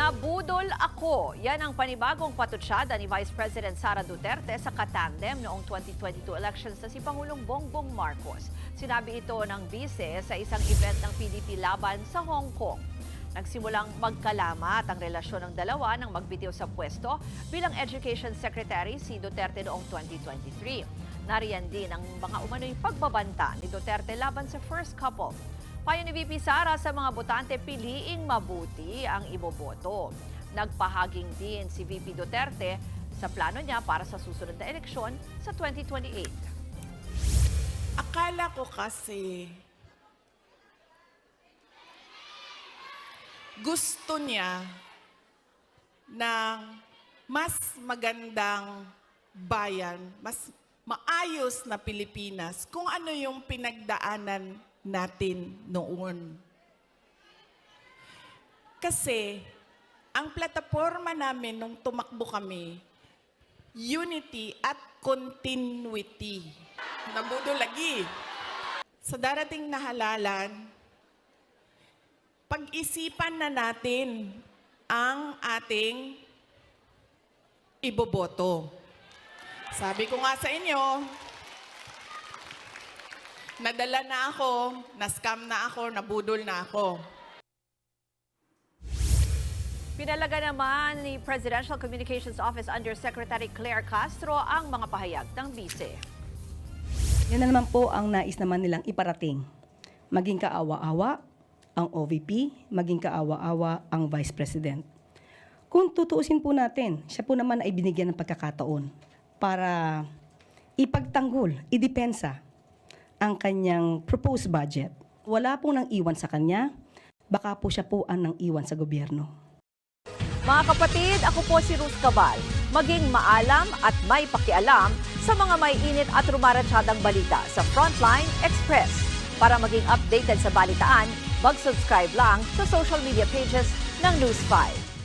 Nabudol ako. Yan ang panibagong patutsada ni Vice President Sara Duterte sa katandem noong 2022 elections sa si Pangulong Bongbong Marcos. Sinabi ito ng bise sa isang event ng PDP laban sa Hong Kong. Nagsimulang magkalamat ang relasyon ng dalawa nang magbitiw sa pwesto bilang Education Secretary si Duterte noong 2023. Nariyan din ang mga umano'y pagbabanta ni Duterte laban sa first couple. Payo ni VP Sara sa mga botante, piliing mabuti ang iboboto. Nagpahaging din si VP Duterte sa plano niya para sa susunod na eleksyon sa 2028. Akala ko kasi gusto niya ng mas magandang bayan, mas maayos na Pilipinas kung ano yung pinagdaanan natin noon. Kasi ang plataforma namin nung tumakbo kami, unity at continuity. Nabudol lagi. Sa darating na halalan, pag-isipan na natin ang ating iboboto. Sabi ko nga sa inyo, nadala na ako, na-scam na ako, nabudol na ako. Pinalaga naman ni Presidential Communications Office Undersecretary Claire Castro ang mga pahayag ng bise. Yan na naman po ang nais naman nilang iparating. Maging kaawa-awa ang OVP, maging kaawa-awa ang Vice President. Kung tutuusin po natin, siya po naman ay binigyan ng pagkakataon para ipagtanggol, idepensa ang kanyang proposed budget. Wala pong nang iwan sa kanya, baka po siya po ang nang iwan sa gobyerno. Mga kapatid, ako po si Ruth Cabal. Maging maalam at may pakialam sa mga may init at rumaratsyadang balita sa Frontline Express. Para maging updated sa balitaan, mag-subscribe lang sa social media pages ng News 5.